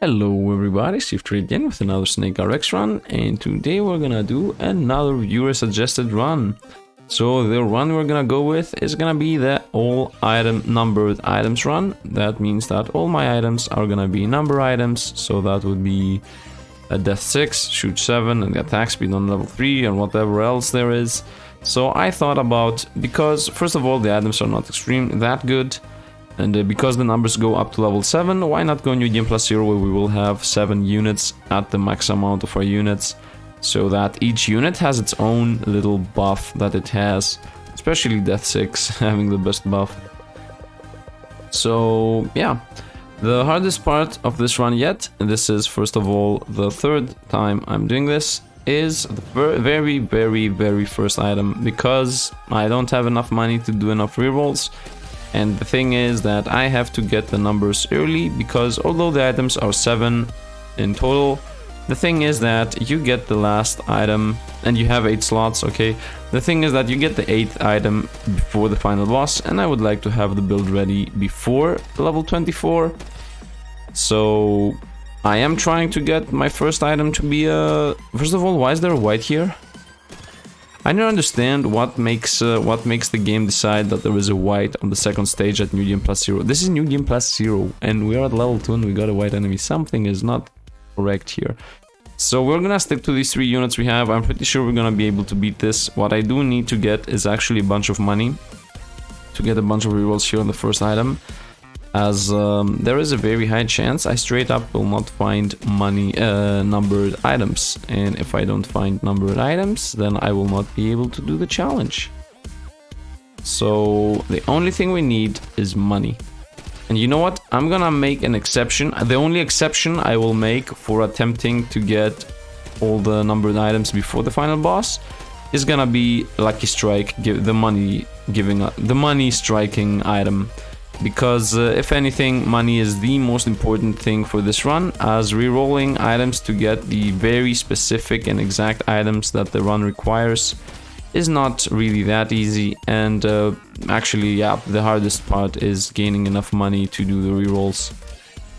Hello everybody, Sifd again with another SNKRX run, and today we're gonna do another viewer suggested run. So the run we're gonna go with is gonna be the all item numbered items run. That means that all my items are gonna be number items, so that would be a death 6, shoot 7, and the attack speed on level 3 and whatever else there is. So I thought about, because first of all the items are not extreme that good, and because the numbers go up to level 7, why not go New Game Plus 0 where we will have 7 units at the max amount of our units, so that each unit has its own little buff that it has, especially Death 6 having the best buff. So yeah, the hardest part of this run yet, and this is first of all the third time I'm doing this, is the very first item, because I don't have enough money to do enough rerolls. And the thing is that I have to get the numbers early, because although the items are 7 in total, the thing is that you get the last item, and you have 8 slots, okay? The thing is that you get the 8th item before the final boss, and I would like to have the build ready before level 24. So I am trying to get my first item to be a... First of all, why is there a white here? I don't understand what makes the game decide that there is a white on the second stage at New Game Plus 0. This is New Game Plus 0, and we are at level 2 and we got a white enemy. Something is not correct here. So we're gonna stick to these 3 units we have. I'm pretty sure we're gonna be able to beat this. What I do need to get is actually a bunch of money to get a bunch of rerolls here on the first item, as there is a very high chance I straight up will not find money numbered items, and if I don't find numbered items, then I will not be able to do the challenge. So the only thing we need is money. And you know what? I'm gonna make an exception. The only exception I will make for attempting to get all the numbered items before the final boss is gonna be Lucky Strike, the money striking item. Because if anything, money is the most important thing for this run, as rerolling items to get the very specific and exact items that the run requires is not really that easy. And actually, yeah, the hardest part is gaining enough money to do the rerolls.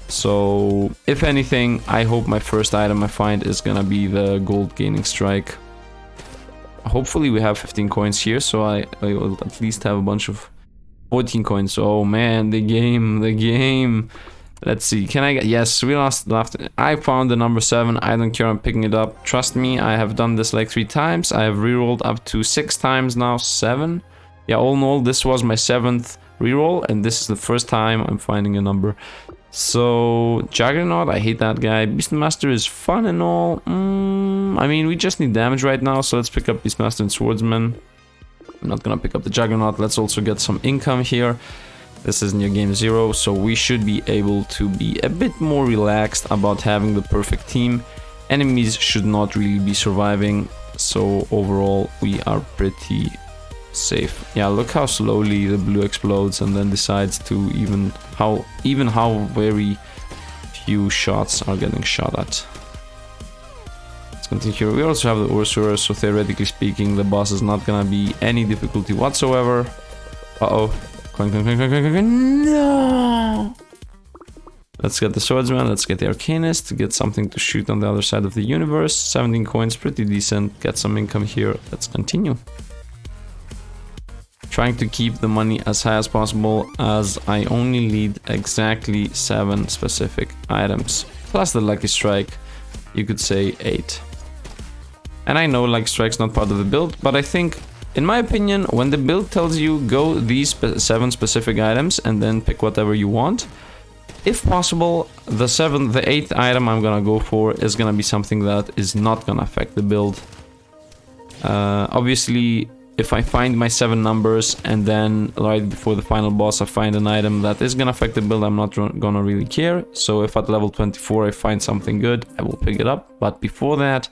So if anything, I hope my first item I find is gonna be the gold gaining strike. Hopefully we have 15 coins here, so I will at least have a bunch of 14 coins. Oh man, the game. Let's see, can I get... Yes, we lost left. I found the number 7. I don't care, I'm picking it up. Trust me, I have done this like 3 times. I have rerolled up to 6 times now. 7? Yeah, all in all, this was my 7th reroll, and this is the first time I'm finding a number. So, Juggernaut, I hate that guy. Beastmaster is fun and all. I mean, we just need damage right now, so let's pick up Beastmaster and Swordsman. I'm not gonna pick up the Juggernaut. Let's also get some income here. This is New Game 0, so we should be able to be a bit more relaxed about having the perfect team. Enemies should not really be surviving, so overall we are pretty safe. Yeah, look how slowly the blue explodes and then decides to even how very few shots are getting shot at. Continue here. We also have the Ursurer, so theoretically speaking the boss is not gonna be any difficulty whatsoever. Uh-oh. Coin, no! Let's get the Swordsman, let's get the Arcanist to get something to shoot on the other side of the universe. 17 coins, pretty decent. Get some income here. Let's continue. Trying to keep the money as high as possible, as I only need exactly 7 specific items. Plus the Lucky Strike, you could say 8. And I know Lucky Strike's not part of the build, but I think, in my opinion, when the build tells you go these 7 specific items and then pick whatever you want, if possible, the 8th item I'm gonna go for is gonna be something that is not gonna affect the build. Obviously, if I find my 7 numbers and then right before the final boss I find an item that is gonna affect the build, I'm not gonna really care. So if at level 24 I find something good, I will pick it up. But before that,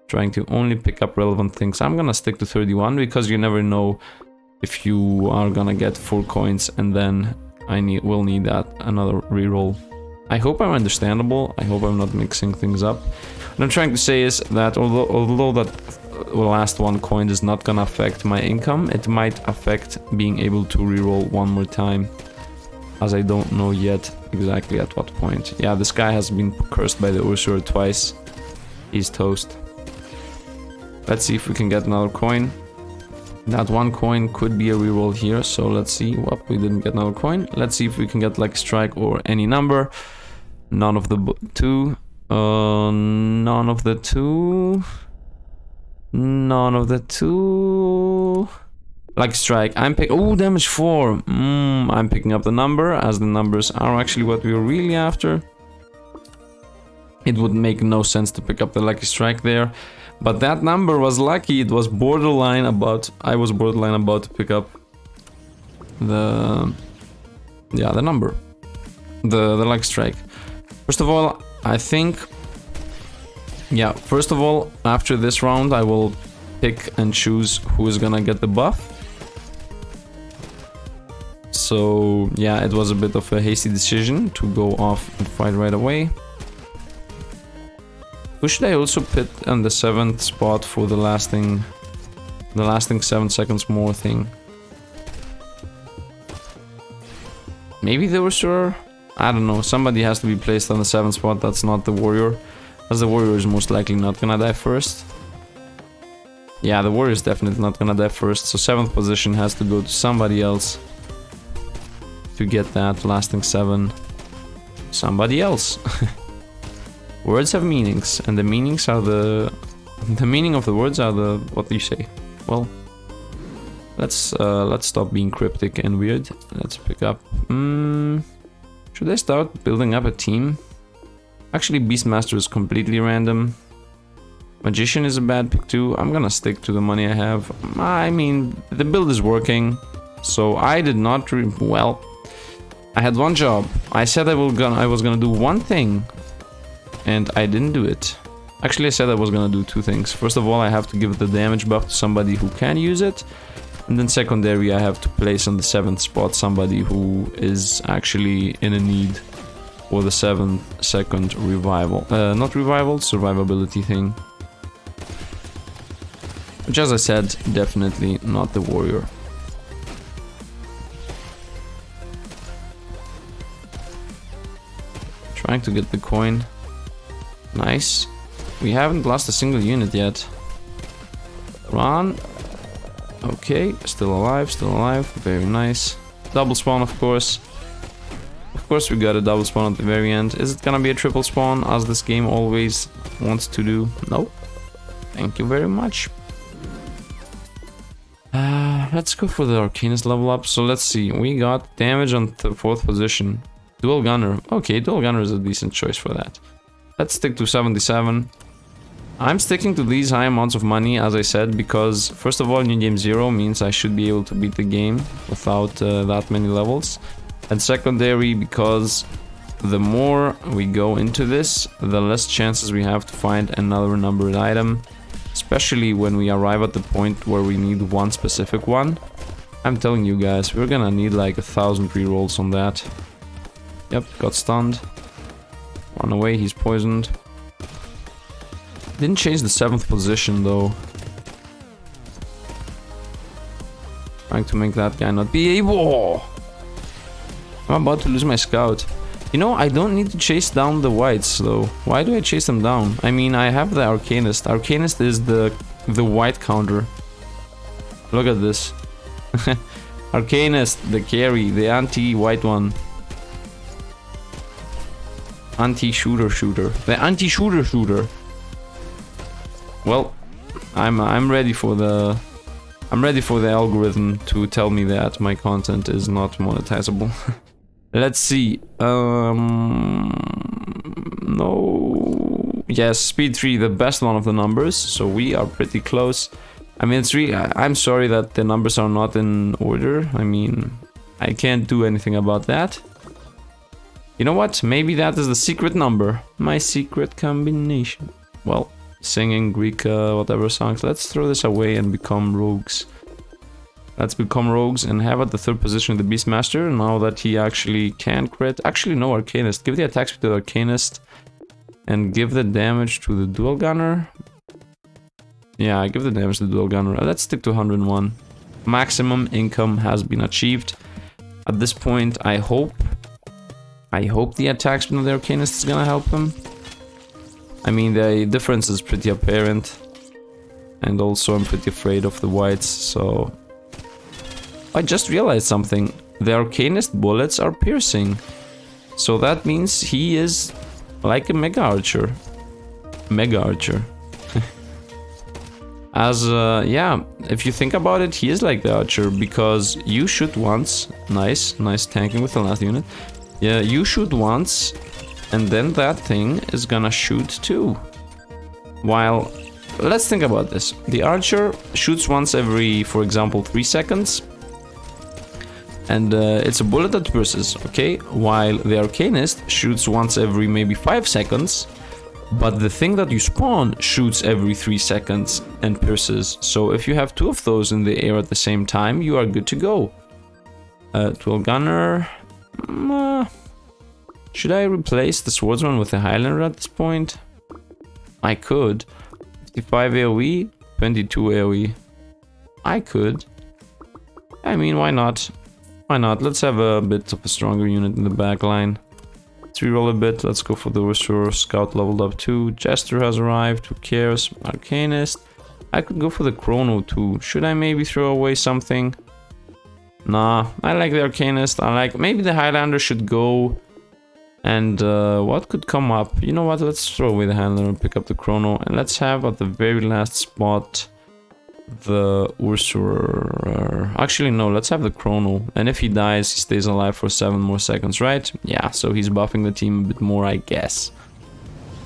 trying to only pick up relevant things. I'm gonna stick to 31, because you never know if you are gonna get 4 coins and then will need that another reroll. I hope I'm understandable. I hope I'm not mixing things up. What I'm trying to say is that although that last 1 coin is not gonna affect my income, it might affect being able to reroll 1 more time, as I don't know yet exactly at what point. Yeah, this guy has been cursed by the Ursur twice. He's toast. Let's see if we can get another coin. That one coin could be a reroll here, so let's see. Whoop, we didn't get another coin. Let's see if we can get like a strike or any number. None of the two. None of the two. None of the two. Like strike. I'm picking. Oh, damage 4. I'm picking up the number, as the numbers are actually what we were really after. It would make no sense to pick up the lucky strike there, but that number was lucky. It was borderline about. I was borderline about to pick up the number, the lucky strike. First of all, I think. Yeah, first of all, after this round, I will pick and choose who is gonna get the buff. So, yeah, it was a bit of a hasty decision to go off and fight right away. Who should I also put on the 7th spot for the lasting 7 seconds more thing? Maybe the Ursur? I don't know, somebody has to be placed on the 7th spot that's not the warrior. As the warrior is most likely not gonna die first. Yeah, the warrior is definitely not gonna die first, so 7th position has to go to somebody else. To get that lasting 7. Somebody else. Words have meanings, and the meanings are the meaning of the words are the what do you say? Well, let's stop being cryptic and weird. Let's pick up. Should I start building up a team? Actually, Beastmaster is completely random. Magician is a bad pick too. I'm gonna stick to the money I have. I mean, the build is working, so I did not. Well, I had one job. I said I was gonna do one thing. And I didn't do it. Actually, I said I was gonna do two things. First of all, I have to give the damage buff to somebody who can use it. And then secondary, I have to place on the 7th spot somebody who is actually in a need for the 7-second revival. Not revival, survivability thing. Which, as I said, definitely not the warrior. Trying to get the coin. Nice. We haven't lost a single unit yet. Run. Okay, still alive, very nice. Double spawn, of course. Of course we got a double spawn at the very end. Is it gonna be a triple spawn, as this game always wants to do? No. Thank you very much. Let's go for the Arcanist level up. So let's see, we got damage on the 4th position. Dual Gunner. Okay, Dual Gunner is a decent choice for that. Let's stick to 77. I'm sticking to these high amounts of money, as I said, because first of all, New Game 0 means I should be able to beat the game without that many levels. And secondary, because the more we go into this, the less chances we have to find another numbered item. Especially when we arrive at the point where we need one specific one. I'm telling you guys, we're gonna need like 1,000 rerolls on that. Yep, got stunned. Run away, he's poisoned. Didn't change the 7th position though. Trying to make that guy not be able. I'm about to lose my scout. You know, I don't need to chase down the whites though. Why do I chase them down? I mean, I have the Arcanist. Arcanist is the white counter. Look at this. Arcanist, the carry, the anti-white one. Anti-shooter. The anti-shooter. Well, I'm ready for the algorithm to tell me that my content is not monetizable. Let's see. No. Yes, speed 3, the best one of the numbers. So we are pretty close. I mean, it's really. I'm sorry that the numbers are not in order. I mean, I can't do anything about that. You know what? Maybe that is the secret number. My secret combination. Well, singing Greek whatever songs. Let's throw this away and become rogues. Let's become rogues and have at the 3rd position the Beastmaster. Now that he actually can crit. Actually, no, Arcanist. Give the attack speed to the Arcanist. And give the damage to the Dual Gunner. Yeah, I give the damage to the Dual Gunner. Let's stick to 101. Maximum income has been achieved. At this point, I hope I hope the attack speed of the Arcanist is gonna help him. I mean, the difference is pretty apparent. And also I'm pretty afraid of the whites, so... I just realized something. The Arcanist bullets are piercing. So that means he is like a Mega Archer. Mega Archer. Yeah, if you think about it, he is like the Archer, because you shoot once. Nice tanking with the last unit. Yeah, you shoot once, and then that thing is gonna shoot too. While, let's think about this. The Archer shoots once every, for example, 3 seconds. And it's a bullet that pierces, okay? While the Arcanist shoots once every maybe 5 seconds. But the thing that you spawn shoots every 3 seconds and pierces. So if you have 2 of those in the air at the same time, you are good to go. 12 gunner. Should I replace the swordsman with the Highlander at this point? I could. 55 AoE, 22 AoE. I could. I mean, why not? Why not? Let's have a bit of a stronger unit in the back line. Let's reroll a bit. Let's go for the Ursur. Scout leveled up too. Jester has arrived. Who cares? Arcanist. I could go for the Chrono too. Should I maybe throw away something? Nah, I like the Arcanist. I like... Maybe the Highlander should go. And what could come up? You know what? Let's throw away the Highlander and pick up the Chrono. And let's have at the very last spot the Ursur. Actually, no, let's have the Chrono. And if he dies, he stays alive for 7 more seconds, right? Yeah, so he's buffing the team a bit more, I guess.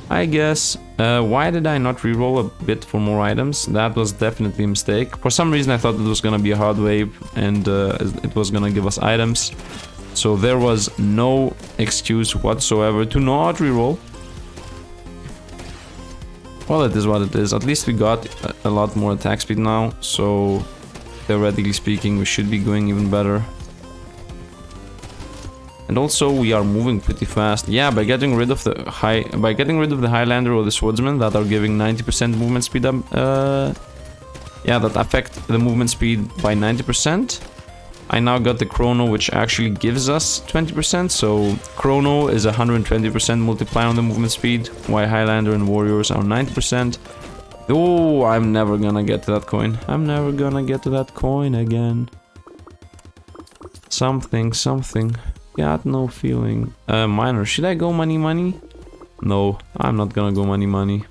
Why did I not reroll a bit for more items? That was definitely a mistake. For some reason I thought it was gonna be a hard wave and it was gonna give us items. So there was no excuse whatsoever to not reroll. Well, it is what it is. At least we got a lot more attack speed now, so theoretically speaking we should be going even better. And also we are moving pretty fast. Yeah, by getting rid of the Highlander or the Swordsman that are giving 90% movement speed up, yeah, that affect the movement speed by 90%. I now got the Chrono, which actually gives us 20%, so Chrono is 120% multiplier on the movement speed, while Highlander and Warriors are 90%. Oh, I'm never gonna get to that coin. I'm never gonna get to that coin again. Something. Got no feeling. Miner, should I go money? No, I'm not gonna go money.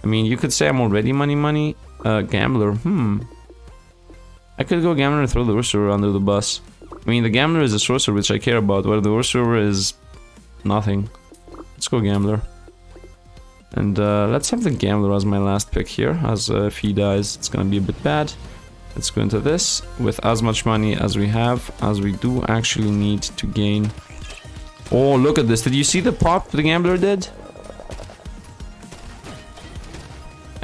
I mean, you could say I'm already money. Gambler, I could go Gambler and throw the Ursur under the bus. I mean, the Gambler is a sorcerer which I care about, where the Ursur is nothing. Let's go Gambler. And let's have the Gambler as my last pick here, as if he dies, it's gonna be a bit bad. Let's go into this with as much money as we have, as we do actually need to gain. Oh, look at this. Did you see the pop the Gambler did?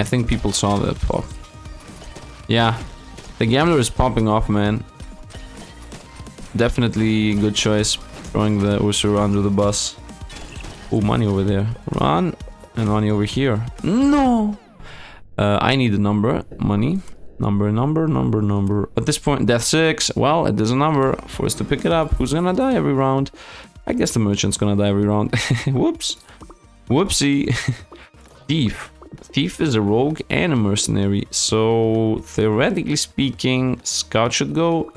I think people saw that pop. Yeah. The Gambler is popping off, man. Definitely good choice. Throwing the Ursur under the bus. Oh, money over there. Run. And money over here. No! I need a number. Money. Number. At this point, death 6. Well, it is a number. For us to pick it up. Who's gonna die every round? I guess the merchant's gonna die every round. Whoops. Whoopsie. Thief. Thief is a rogue and a mercenary, so theoretically speaking, Scout should go.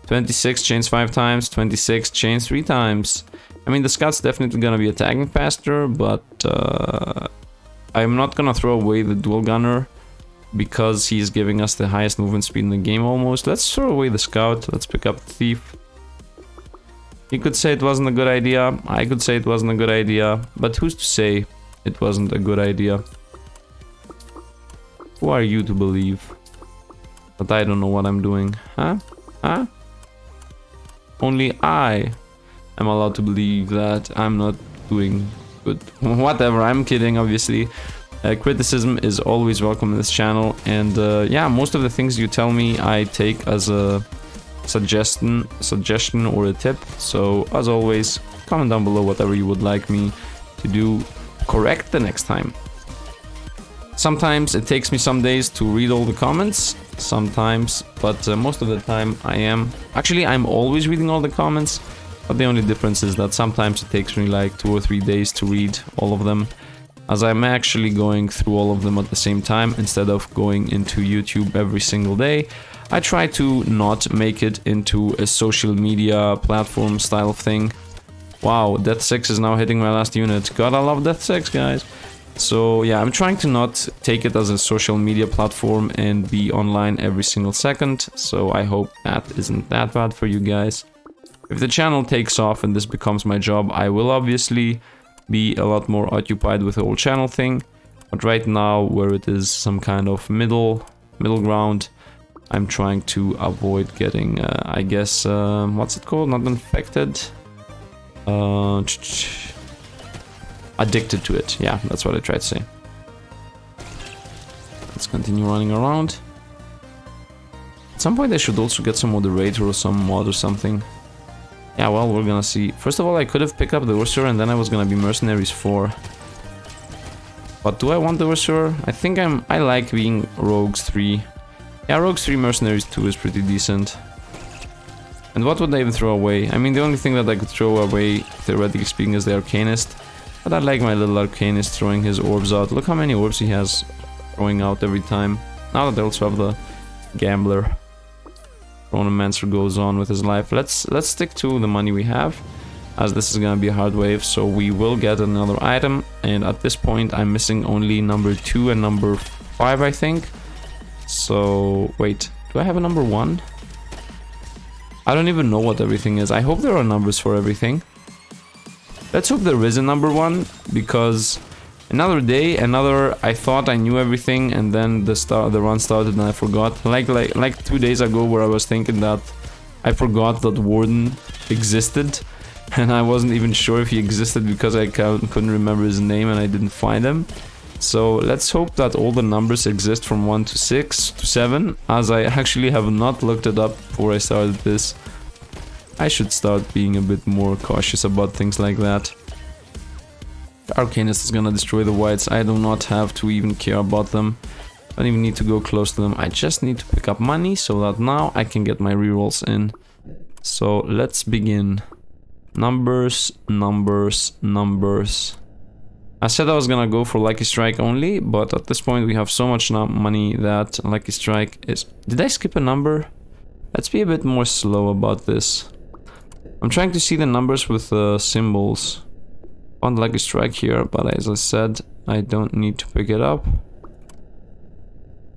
26 chains 5 times, 26 chains 3 times. I mean, the Scout's definitely gonna be attacking faster, but I'm not gonna throw away the dual gunner because he's giving us the highest movement speed in the game almost. Let's throw away the Scout, let's pick up the Thief. You could say it wasn't a good idea, I could say it wasn't a good idea, but who's to say it wasn't a good idea? Who are you to believe that I don't know what I'm doing? Huh? Only I am allowed to believe that I'm not doing good. Whatever, I'm kidding, obviously. Criticism is always welcome in this channel, and yeah, most of the things you tell me I take as a suggestion or a tip. So as always, comment down below whatever you would like me to do correct the next time. Sometimes it takes me some days to read all the comments, sometimes, but most of the time I am. Actually, I'm always reading all the comments. But the only difference is that sometimes it takes me like 2 or 3 days to read all of them, as I'm actually going through all of them at the same time instead of going into YouTube every single day. I try to not make it into a social media platform style thing. Wow, Death 6 is now hitting my last unit. God, I love Death 6, guys. So yeah, I'm trying to not take it as a social media platform and be online every single second. So I hope that isn't that bad for you guys. If the channel takes off and this becomes my job, I will obviously be a lot more occupied with the whole channel thing. But right now, where it is some kind of middle ground, I'm trying to avoid getting, I guess, what's it called? Not infected. Addicted to it. Yeah, that's what I tried to say. Let's continue running around. At some point I should also get some moderator or some mod or something. Yeah, well, we're gonna see. First of all, I could have picked up the Ursur and then I was gonna be Mercenaries 4. But do I want the Ursur? I think I like being Rogues 3. Yeah, Rogues 3 Mercenaries 2 is pretty decent. And what would I even throw away? I mean, the only thing that I could throw away, theoretically speaking, is the Arcanist. But I like my little Arcanist throwing his orbs out. Look how many orbs he has throwing out every time. Now that I also have the Gambler. Chronomancer goes on with his life. Let's stick to the money we have, as this is gonna be a hard wave, so we will get another item. And at this point, I'm missing only number 2 and number 5, I think. So, wait, do I have a number 1? I don't even know what everything is. I hope there are numbers for everything. Let's hope there is a number 1, because another day, I thought I knew everything, and then the run started and I forgot. Like 2 days ago, where I was thinking that I forgot that Warden existed, and I wasn't even sure if he existed because I couldn't remember his name and I didn't find him. So let's hope that all the numbers exist from 1 to 6 to 7, as I actually have not looked it up before I started this. I should start being a bit more cautious about things like that. The Arcanist is gonna destroy the whites. I do not have to even care about them. I don't even need to go close to them. I just need to pick up money so that now I can get my rerolls in. So let's begin. Numbers, numbers, numbers. I said I was gonna go for Lucky Strike only, but at this point we have so much money that Lucky Strike is... Did I skip a number? Let's be a bit more slow about this. I'm trying to see the numbers with symbols. Found Lucky Strike here, but as I said, I don't need to pick it up.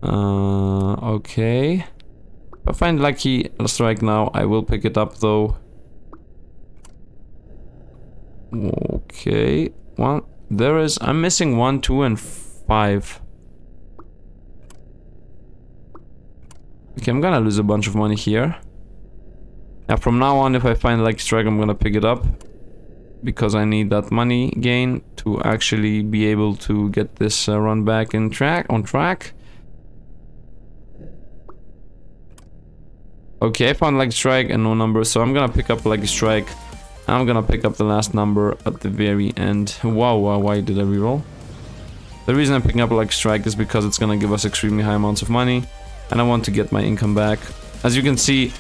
Okay. If I find Lucky Strike now, I will pick it up though. Okay. Well, there is... I'm missing 1, 2, and 5. Okay, I'm gonna lose a bunch of money here. Now, from now on, if I find Lucky Strike, I'm gonna pick it up, because I need that money gain to actually be able to get this run back on track. Okay, I found Lucky Strike and no number, so I'm gonna pick up Lucky Strike. I'm gonna pick up the last number at the very end. Wow, why did I reroll? The reason I'm picking up Lucky Strike is because it's gonna give us extremely high amounts of money, and I want to get my income back. As you can see,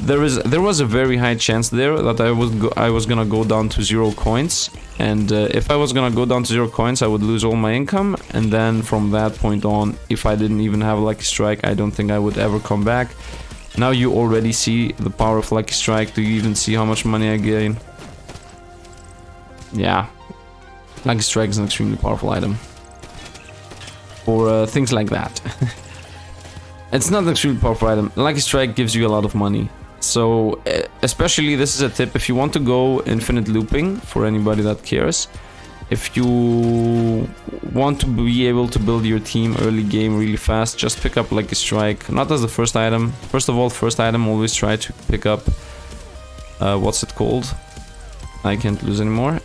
there was a very high chance there that I was gonna go down to 0 coins, and if I was gonna go down to 0 coins, I would lose all my income, and then from that point on, if I didn't even have a Lucky Strike, I don't think I would ever come back. Now you already see the power of Lucky Strike. Do you even see how much money I gain? Yeah, Lucky Strike is an extremely powerful item for things like that. It's not an extremely powerful item. Lucky Strike gives you a lot of money. So, especially this is a tip if you want to go infinite looping, for anybody that cares. If you want to be able to build your team early game really fast, just pick up Lucky Strike. Not as the first item. First of all, first item, always try to pick up... what's it called? I can't lose anymore.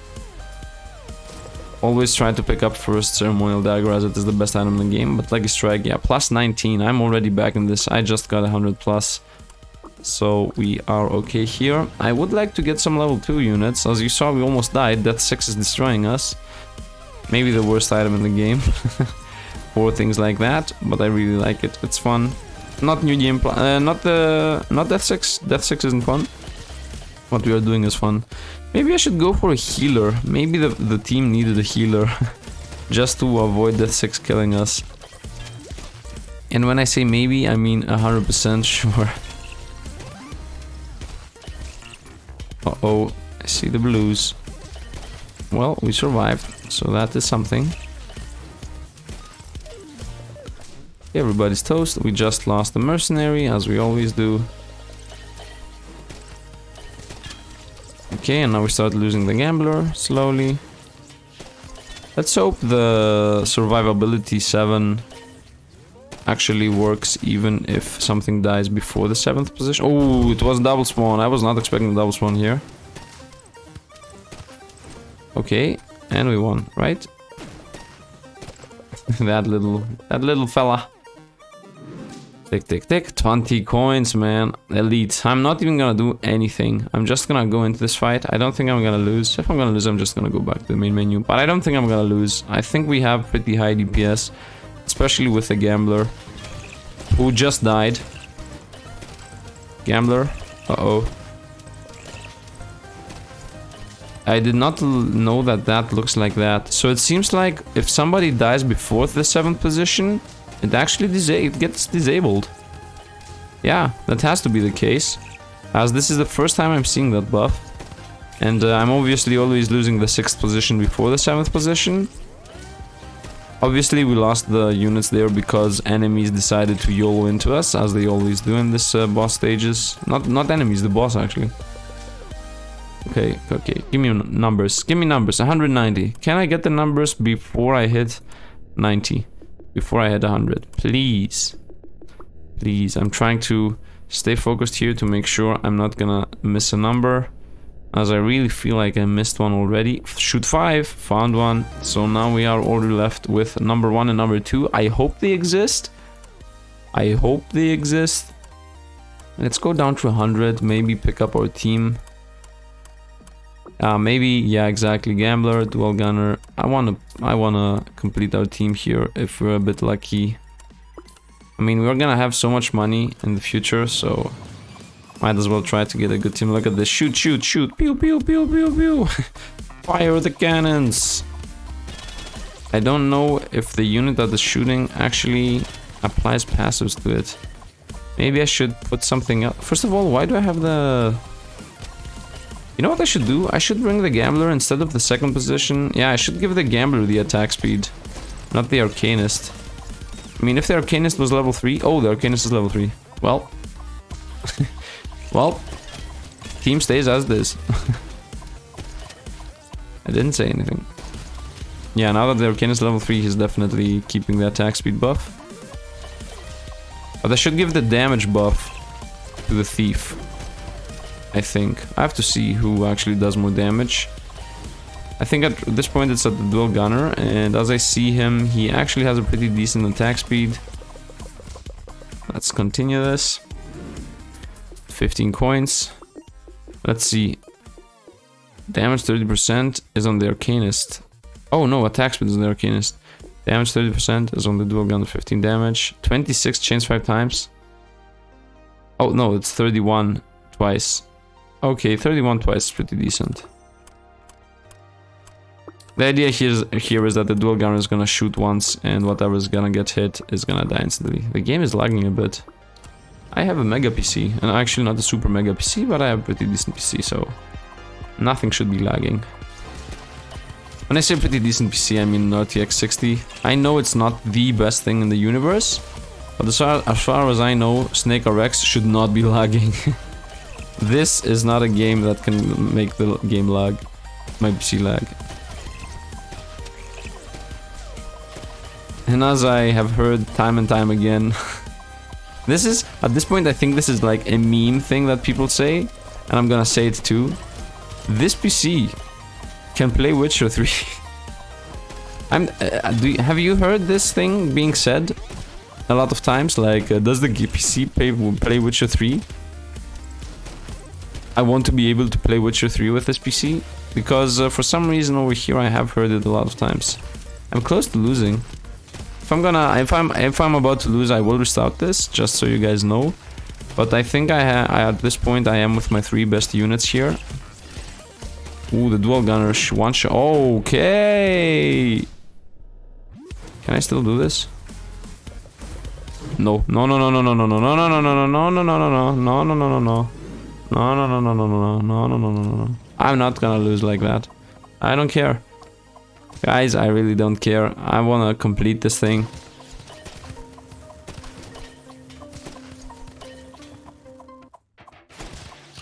Always try to pick up first Ceremonial Dagger, as it is the best item in the game. But Lucky Strike, yeah, plus 19. I'm already back in this. I just got 100 plus. So we are okay here. I would like to get some level 2 units. As you saw, we almost died. Death 6 is destroying us. Maybe the worst item in the game. For things like that. But I really like it. It's fun. Not new game not Death 6. Death 6 isn't fun. what we are doing is fun. Maybe I should go for a healer. Maybe the team needed a healer. Just to avoid Death 6 killing us. And when I say maybe, I mean 100% sure. Uh-oh, I see the blues. Well, we survived, so that is something. Everybody's toast. We just lost the mercenary, as we always do. Okay, and now we start losing the gambler, slowly. Let's hope the survivability 7 actually works even if something dies before the 7th position. Oh, it was double spawn. I was not expecting double spawn here. Okay, and we won, right? that little fella. Tick, tick, tick. 20 coins, man. Elite. I'm not even gonna do anything. I'm just gonna go into this fight. I don't think I'm gonna lose. If I'm gonna lose, I'm just gonna go back to the main menu. But I don't think I'm gonna lose. I think we have pretty high DPS. Especially with the gambler. Who just died. Gambler. Uh-oh. I did not know that that looks like that. So it seems like if somebody dies before the 7th position, it actually gets disabled. Yeah, that has to be the case. As this is the first time I'm seeing that buff. And I'm obviously always losing the 6th position before the 7th position. Obviously we lost the units there because enemies decided to YOLO into us, as they always do in this boss stages. Not enemies, the boss actually. Okay, okay, give me numbers. Give me numbers. 190. Can I get the numbers before I hit 90? Before I hit 100, please. Please, I'm trying to stay focused here to make sure I'm not gonna miss a number. As I really feel like I missed one already. Shoot 5, found one. So now we are already left with number 1 and number 2. I hope they exist. I hope they exist. Let's go down to 100, maybe pick up our team. Maybe, yeah, exactly. Gambler, dual gunner. I wanna complete our team here if we're a bit lucky. I mean, we're gonna have so much money in the future, so might as well try to get a good team. Look at this. Shoot, shoot, shoot. Pew, pew, pew, pew, pew. Fire the cannons. I don't know if the unit that is shooting actually applies passives to it. Maybe I should put something else. First of all, why do I have the... You know what I should do? I should bring the Gambler instead of the 2nd position. Yeah, I should give the Gambler the attack speed, not the Arcanist. I mean, if the Arcanist was level 3... Oh, the Arcanist is level 3. Well... well... Team stays as it is. I didn't say anything. Yeah, now that the Arcanist is level 3, he's definitely keeping the attack speed buff. But I should give the damage buff to the Thief. I think. I have to see who actually does more damage. I think at this point it's at the dual gunner, and as I see him, he actually has a pretty decent attack speed. Let's continue this. 15 coins. Let's see. Damage 30% is on the Arcanist. Oh no, attack speed is on the Arcanist. Damage 30% is on the dual gunner, 15 damage. 26 chains 5 times. Oh no, it's 31 twice. Okay, 31 twice is pretty decent. The idea here is that the dual gunner is gonna shoot once, and whatever is gonna get hit is gonna die instantly. The game is lagging a bit. I have a mega PC, and actually not a super mega PC, but I have a pretty decent PC, so nothing should be lagging. When I say pretty decent PC, I mean an RTX 60. I know it's not the best thing in the universe, but as far as I know, SNKRX should not be lagging. This is not a game that can make the game lag. My PC lag. And as I have heard time and time again, this is, at this point I think this is like a meme thing that people say, and I'm gonna say it too. This PC can play Witcher 3. Have you heard this thing being said a lot of times? Like, does the PC play Witcher 3? I want to be able to play Witcher 3 with this PC, because for some reason over here I have heard it a lot of times. I'm close to losing. If I'm about to lose, I will restart this, just so you guys know. But I think at this point I am with my 3 best units here. Ooh, the dual gunner one shot. Okay. Can I still do this? No. No, no, no, no, no, no, no, no, no, no, no, no, no, no, no, no, no, no, no, no. No, no, no, no, no, no, no, no, no, no, no. I'm not gonna lose like that. I don't care. Guys, I really don't care. I wanna complete this thing.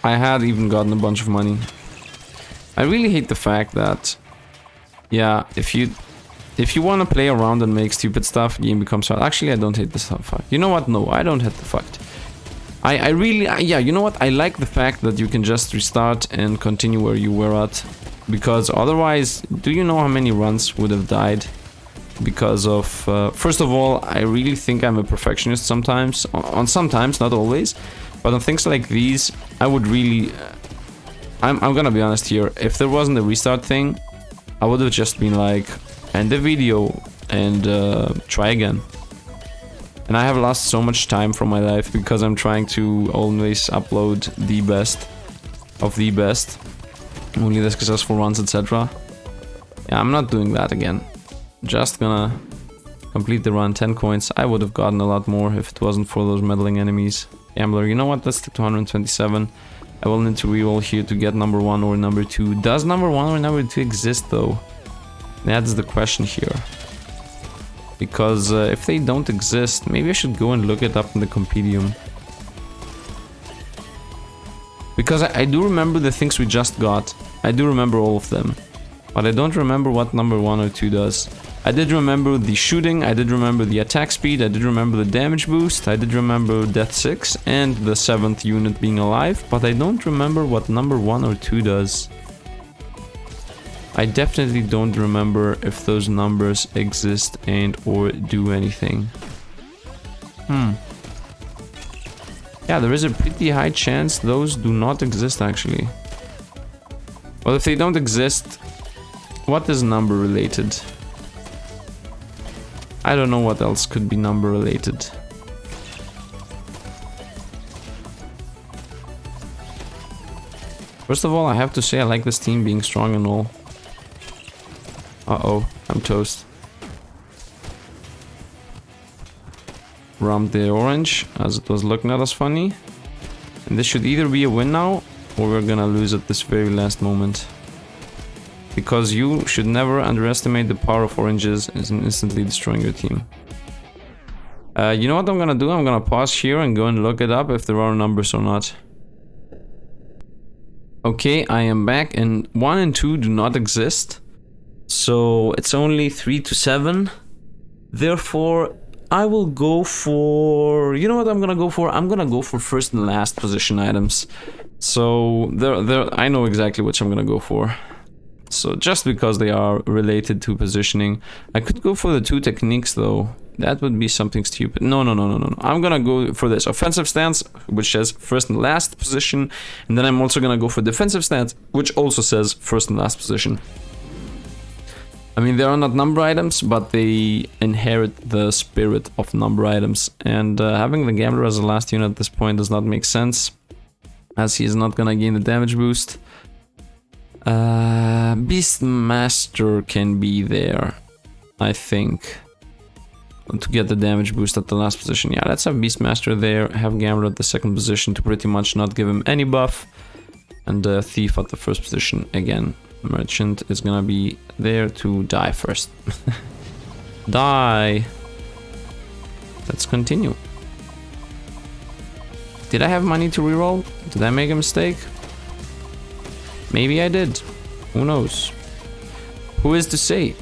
I had even gotten a bunch of money. I really hate the fact that, yeah, if you want to play around and make stupid stuff, game becomes hard. Actually, I don't hate the stuff. You know what? No, I don't hate the fact. Yeah, you know what? I like the fact that you can just restart and continue where you were at. Because otherwise, do you know how many runs would have died? Because of, first of all, I really think I'm a perfectionist sometimes. Sometimes, not always. But on things like these, I would really... I'm gonna be honest here. If there wasn't a restart thing, I would have just been like, end the video and try again. And I have lost so much time from my life because I'm trying to always upload the best of the best. Only the successful runs, etc. Yeah, I'm not doing that again. Just gonna complete the run. 10 coins. I would have gotten a lot more if it wasn't for those meddling enemies. Gambler, you know what? Let's stick to 127. I will need to reroll here to get number 1 or number 2. Does number 1 or number 2 exist though? That's the question here. Because if they don't exist, maybe I should go and look it up in the compendium. Because I do remember the things we just got. I do remember all of them. But I don't remember what number 1 or 2 does. I did remember the shooting, I did remember the attack speed, I did remember the damage boost, I did remember death 6 and the 7th unit being alive, but I don't remember what number 1 or 2 does. I definitely don't remember if those numbers exist and or do anything. Yeah, there is a pretty high chance those do not exist actually. Well, if they don't exist, what is number related? I don't know what else could be number related. First of all, I have to say I like this team being strong and all. Uh-oh, I'm toast. Rammed the orange, as it was looking at us funny. And this should either be a win now, or we're gonna lose at this very last moment. Because you should never underestimate the power of oranges in instantly destroying your team. You know what I'm gonna do? I'm gonna pause here and go and look it up if there are numbers or not. Okay, I am back and 1 and 2 do not exist. So it's only 3 to 7. Therefore, I will go for... You know what I'm gonna go for? I'm gonna go for first and last position items. So I know exactly which I'm gonna go for. So just because they are related to positioning. I could go for the 2 techniques though. That would be something stupid. No. I'm gonna go for this offensive stance, which says first and last position. And then I'm also gonna go for defensive stance, which also says first and last position. I mean, they are not number items, but they inherit the spirit of number items. And having the Gambler as the last unit at this point does not make sense, as he is not gonna gain the damage boost. Beastmaster can be there, I think, to get the damage boost at the last position. Yeah, let's have Beastmaster there, have Gambler at the second position to pretty much not give him any buff, and Thief at the first position again. Merchant is gonna be there to die first. Die! Let's continue. Did I have money to reroll? Did I make a mistake? Maybe I did. Who knows? Who is to say?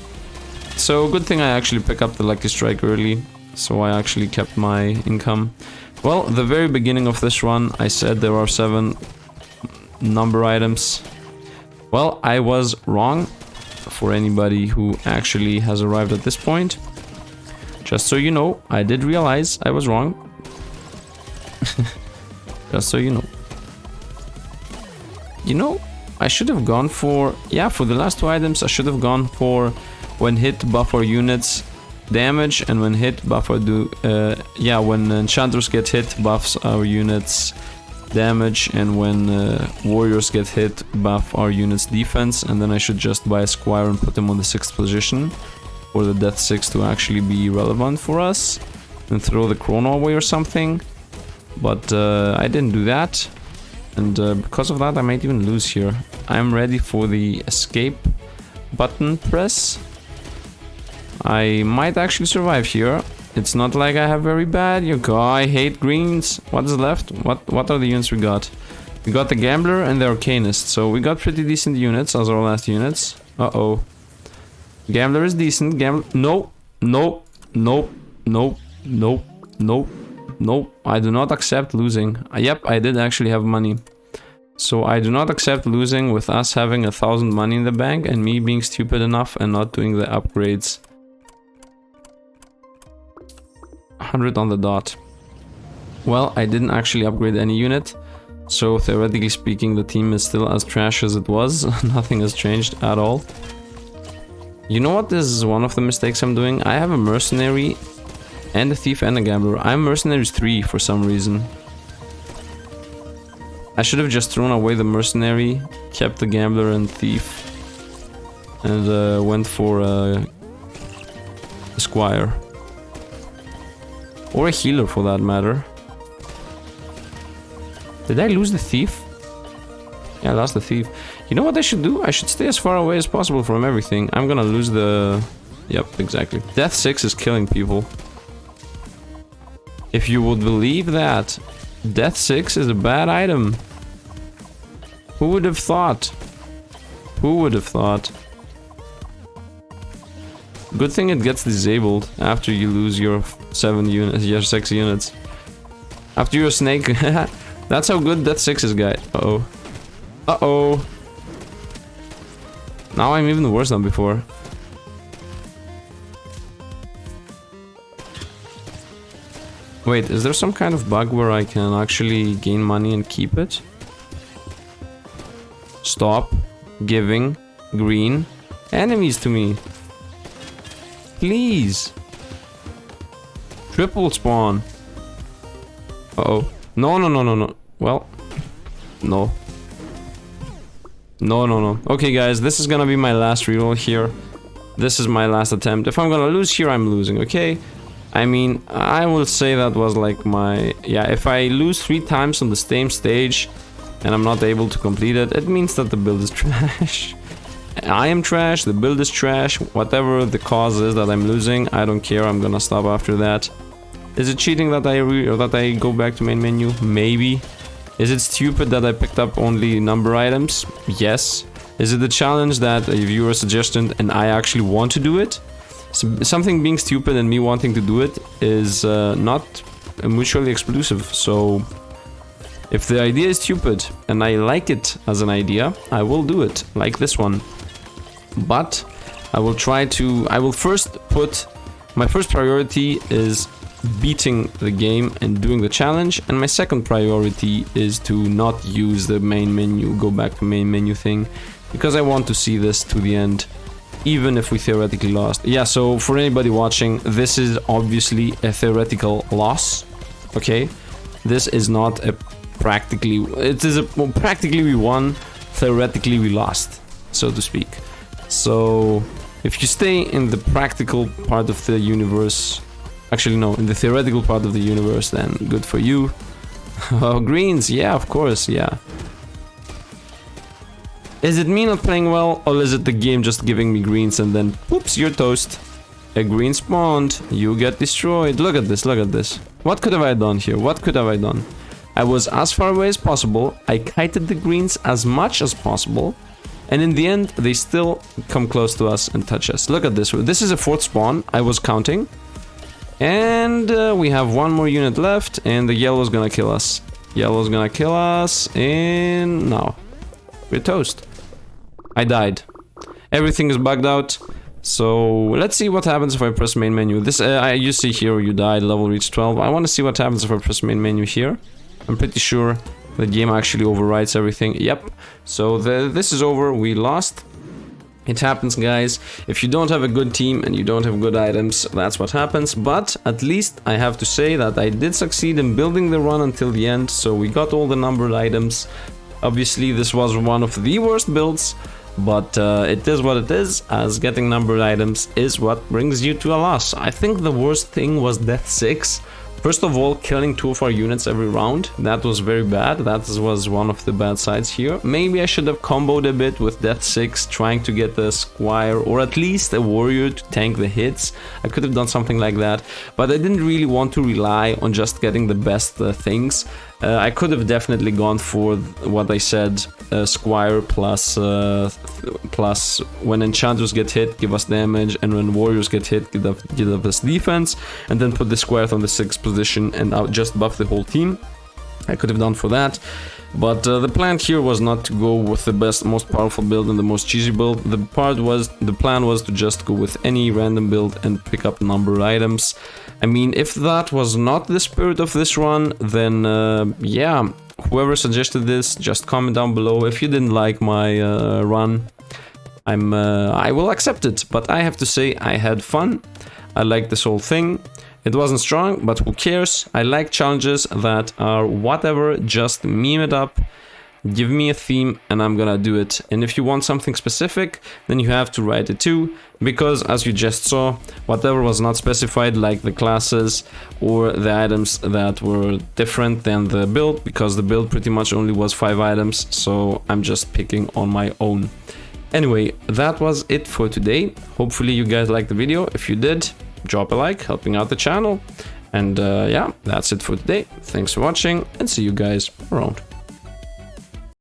So good thing I actually picked up the Lucky Strike early, so I actually kept my income. Well, the very beginning of this run, I said there are 7 number items. Well, I was wrong, for anybody who actually has arrived at this point. Just so you know, I did realize I was wrong. Just so you know. You know, I should have gone for... Yeah, for the last 2 items, I should have gone for when hit buff our units damage, and when hit, buff our yeah, when enchanters get hit, buffs our units damage, and when warriors get hit, buff our units defense. And then I should just buy a squire and put him on the 6th position for the death 6 to actually be relevant for us, and throw the chrono away or something. But I didn't do that, and because of that I might even lose here. I'm ready for the escape button press. I might actually survive here. It's not like I have very bad. I hate greens. What is left? What are the units we got? We got the Gambler and the Arcanist. So we got pretty decent units as our last units. Uh-oh. Gambler is decent. No. No. No. No. No. No. No. I do not accept losing. Yep, I did actually have money. So I do not accept losing with us having 1,000 money in the bank and me being stupid enough and not doing the upgrades. 100 on the dot. Well, I didn't actually upgrade any unit, so theoretically speaking the team is still as trash as it was. Nothing has changed at all. You know what, this is one of the mistakes I'm doing? I have a mercenary and a thief and a gambler. I'm mercenaries 3 for some reason. I should have just thrown away the mercenary, kept the gambler and thief, and went for a squire. Or a healer for that matter. Did I lose the thief? Yeah, I lost the thief. You know what I should do? I should stay as far away as possible from everything. I'm gonna lose the... Yep, exactly. Death 6 is killing people. If you would believe that. Death 6 is a bad item. Who would have thought? Who would have thought? Good thing it gets disabled after you lose your 7 units, your 6 units. After you're a snake. That's how good Death 6 is, guy. Uh-oh. Uh-oh. Now I'm even worse than before. Wait, is there some kind of bug where I can actually gain money and keep it? Stop giving green enemies to me. Please. Triple spawn. Uh-oh. No, no, no, no, no. Well. No. No, no, no. Okay, guys, this is gonna be my last reroll here. This is my last attempt. If I'm gonna lose here, I'm losing, okay? I mean, I will say that was like my... Yeah, if I lose 3 times on the same stage and I'm not able to complete it, it means that the build is trash. I am trash, the build is trash, whatever the cause is that I'm losing, I don't care, I'm gonna stop after that. Is it cheating that I go back to main menu? Maybe. Is it stupid that I picked up only number items? Yes. Is it a challenge that a viewer suggested and I actually want to do it? So something being stupid and me wanting to do it is not mutually exclusive, so... If the idea is stupid and I like it as an idea, I will do it, like this one. But I will try to... I will first put... My first priority is beating the game and doing the challenge, and my second priority is to not use the main menu, go back to main menu thing, because I want to see this to the end, even if we theoretically lost. Yeah, so for anybody watching, this is obviously a theoretical loss, okay? This is not a practically... It is a... Well, practically we won, theoretically we lost, so to speak. So, if you stay in the practical part of the universe... Actually, no, in the theoretical part of the universe, then good for you. Oh, greens, yeah, of course, yeah. Is it me not playing well, or is it the game just giving me greens and then, whoops, you're toast. A green spawned, you get destroyed. Look at this, look at this. What could have I done here? What could have I done? I was as far away as possible, I kited the greens as much as possible, and in the end, they still come close to us and touch us. Look at this, this is a 4th spawn, I was counting. And we have 1 more unit left, and the yellow's gonna kill us. Yellow's gonna kill us, and now we're toast. I died. Everything is bugged out. So let's see what happens if I press main menu. This you see here, you died, level reached 12. I want to see what happens if I press main menu here. I'm pretty sure the game actually overwrites everything. Yep. So this is over. We lost. It happens, guys. If you don't have a good team and you don't have good items, that's what happens. But at least I have to say that I did succeed in building the run until the end. So we got all the numbered items. Obviously, this was one of the worst builds, but it is what it is, as getting numbered items is what brings you to a loss. I think the worst thing was Death 6. First of all, killing 2 of our units every round, that was very bad. That was one of the bad sides here. Maybe I should have comboed a bit with Death 6, trying to get a Squire or at least a Warrior to tank the hits. I could have done something like that, but I didn't really want to rely on just getting the best things. I could have definitely gone for what I said, Squire plus when enchanters get hit, give us damage, and when warriors get hit, give us defense, and then put the Squire on the 6th position and out just buff the whole team. I could have done for that, but the plan here was not to go with the best, most powerful build and the most cheesy build. The plan was to just go with any random build and pick up numbered items. I mean, if that was not the spirit of this run, then yeah, whoever suggested this, just comment down below. If you didn't like my run, I will accept it. But I have to say, I had fun. I liked this whole thing. It wasn't strong, but who cares? I like challenges that are whatever, just meme it up. Give me a theme and I'm gonna do it. And if you want something specific, then you have to write it too, because as you just saw, whatever was not specified, like the classes or the items that were different than the build, because the build pretty much only was 5 items, so I'm just picking on my own. Anyway, that was it for today. Hopefully you guys liked the video. If you did, drop a like, helping out the channel. And yeah, that's it for today. Thanks for watching and see you guys around.